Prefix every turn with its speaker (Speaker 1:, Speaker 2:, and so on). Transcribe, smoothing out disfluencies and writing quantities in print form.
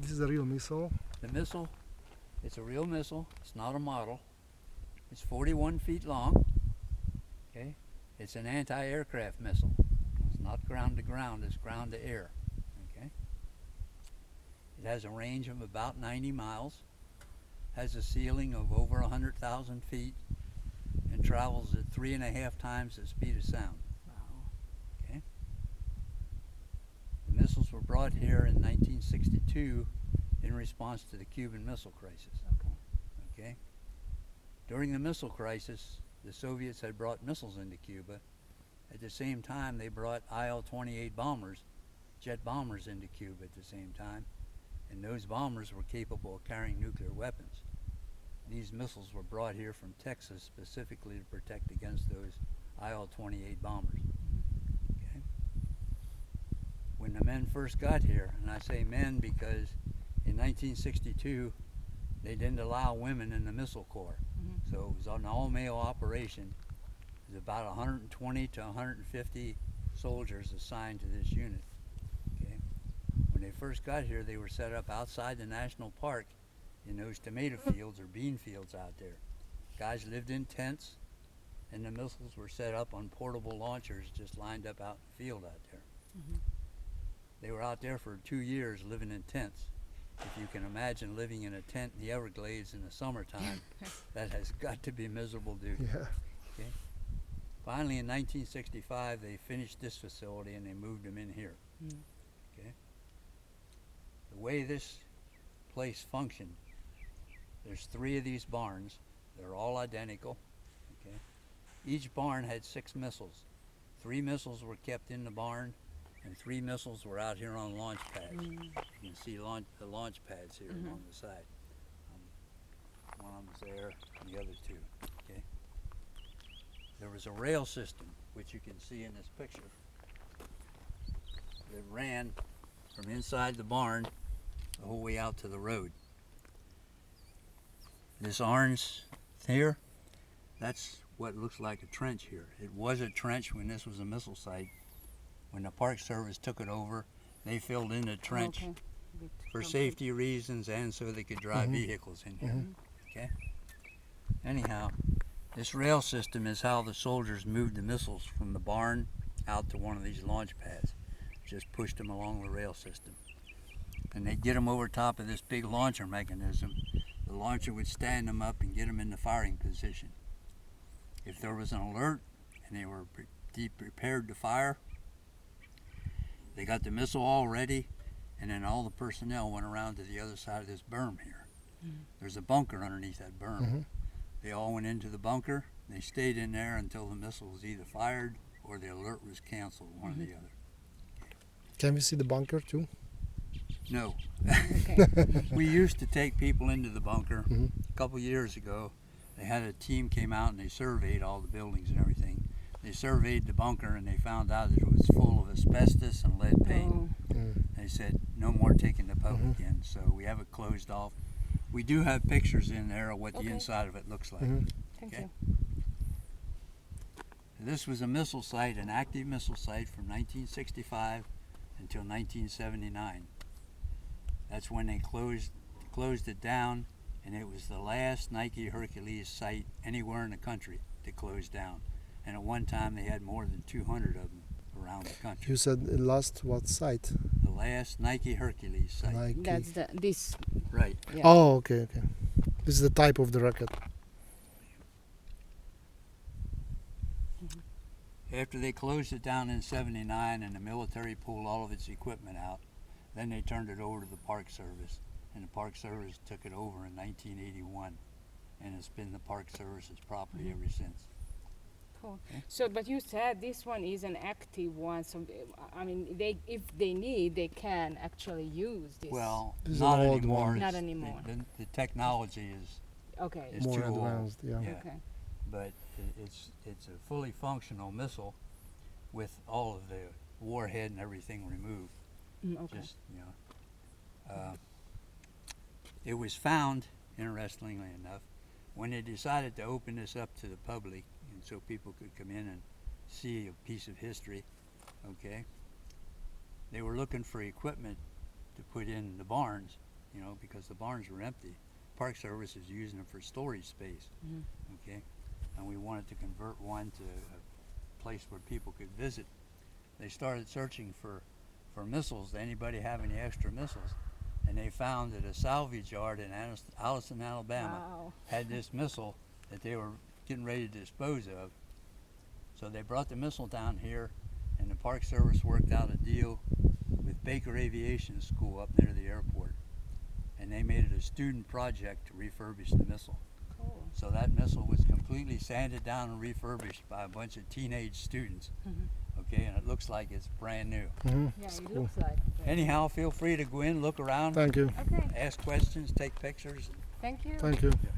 Speaker 1: this is a real missile.
Speaker 2: The missile, it's a real missile. It's not a model. It's 41 feet long. Okay, it's an anti-aircraft missile. It's not ground to ground. It's ground to air. Okay. It has a range of about 90 miles. Has a ceiling of over 100,000 feet, and travels at 3.5 times the speed of sound.
Speaker 3: Wow.
Speaker 2: Okay. The missiles were brought here in 1962 in response to the Cuban Missile Crisis.
Speaker 3: Okay.
Speaker 2: Okay. During the missile crisis, the Soviets had brought missiles into Cuba. At the same time, they brought IL-28 bombers, jet bombers, into Cuba at the same time, and those bombers were capable of carrying nuclear weapons. These missiles were brought here from Texas specifically to protect against those IL-28 bombers. Okay. When the men first got here, and I say men because in 1962 they didn't allow women in the missile corps, so it was an all-male operation. There's about 120 to 150 soldiers assigned to this unit. Okay. When they first got here, they were set up outside the national park in those tomato fields or bean fields out there. Guys lived in tents, and the missiles were set up on portable launchers just lined up out in the field out there. They were out there for 2 years living in tents. If you can imagine living in a tent in the Everglades in the summertime, that has got to be miserable duty.
Speaker 1: Yeah.
Speaker 2: Okay. Finally, in 1965, they finished this facility and they moved them in here. Okay. The way this place functioned, there's 3 of these barns. They're all identical. Okay. Each barn had 6 missiles. 3 missiles were kept in the barn, and 3 missiles were out here on launch pads. You can see the launch pads here along the side. One of them's there, and the other 2. Okay. There was a rail system, which you can see in this picture, that ran from inside the barn the whole way out to the road. This orange here, that's what looks like a trench here. It was a trench when this was a missile site. When the Park Service took it over, they filled in the trench for safety reasons and so they could drive vehicles in here. Okay. Anyhow, this rail system is how the soldiers moved the missiles from the barn out to one of these launch pads. Just pushed them along the rail system. And they'd get them over top of this big launcher mechanism. The launcher would stand them up and get them in the firing position. If there was an alert and they were prepared to fire, they got the missile all ready, and then all the personnel went around to the other side of this berm here. There's a bunker underneath that berm. They all went into the bunker. They stayed in there until the missile was either fired or the alert was canceled, one or the other.
Speaker 1: Can we see the bunker too?
Speaker 2: No.
Speaker 3: Okay.
Speaker 2: We used to take people into the bunker. A couple years ago, they had a team came out and they surveyed all the buildings and everything. They surveyed the bunker and they found out that it was full of asbestos and lead paint. They said no more taking the public in, so we have it closed off. We do have pictures in there of what the inside of it looks like.
Speaker 3: Thank
Speaker 2: Okay.
Speaker 3: you.
Speaker 2: This was a missile site, an active missile site from 1965 until 1979. That's when they closed it down, and it was the last Nike Hercules site anywhere in the country to close down. And at one time they had more than 200 of them around the country.
Speaker 1: You said last what site?
Speaker 2: The last Nike Hercules site.
Speaker 1: Nike.
Speaker 3: That's this.
Speaker 2: Right.
Speaker 3: Yeah.
Speaker 1: Oh, okay. This is the type of the rocket.
Speaker 2: After they closed it down in '79 and the military pulled all of its equipment out, then they turned it over to the Park Service, and the Park Service took it over in 1981, and it's been the Park Service's property ever since.
Speaker 3: Cool.
Speaker 2: Okay.
Speaker 3: So, but you said this one is an active one, so I mean, if they need, they can actually use this.
Speaker 2: Well,
Speaker 1: This is
Speaker 2: not
Speaker 1: an old
Speaker 2: anymore.
Speaker 1: one.
Speaker 3: Not
Speaker 2: It's-
Speaker 3: anymore.
Speaker 2: The technology is
Speaker 3: Okay.
Speaker 2: it's
Speaker 1: More
Speaker 2: too old.
Speaker 1: advanced, yeah.
Speaker 2: Yeah.
Speaker 3: Okay.
Speaker 2: But it's a fully functional missile with all of the warhead and everything removed.
Speaker 3: Okay.
Speaker 2: Just, it was found, interestingly enough, when they decided to open this up to the public and so people could come in and see a piece of history, okay, they were looking for equipment to put in the barns, you know, because the barns were empty. Park Service is using them for storage space,
Speaker 3: Mhm.
Speaker 2: okay? And we wanted to convert one to a place where people could visit. They started searching for missiles. Anybody have any extra missiles? And they found that a salvage yard in Allison, Alabama
Speaker 3: Wow.
Speaker 2: had this missile that they were getting ready to dispose of. So they brought the missile down here, and the Park Service worked out a deal with Baker Aviation School up near the airport. And they made it a student project to refurbish the missile.
Speaker 3: Cool.
Speaker 2: So that missile was completely sanded down and refurbished by a bunch of teenage students.
Speaker 3: Mhm.
Speaker 2: Okay, and it looks like it's brand new.
Speaker 1: Hmm.
Speaker 3: Yeah, it
Speaker 1: Cool.
Speaker 3: looks like. it.
Speaker 2: Anyhow, feel free to go in, look around,
Speaker 1: Thank you.
Speaker 3: Okay.
Speaker 2: ask questions, take pictures.
Speaker 3: Thank you.
Speaker 1: Thank you.
Speaker 2: Yeah.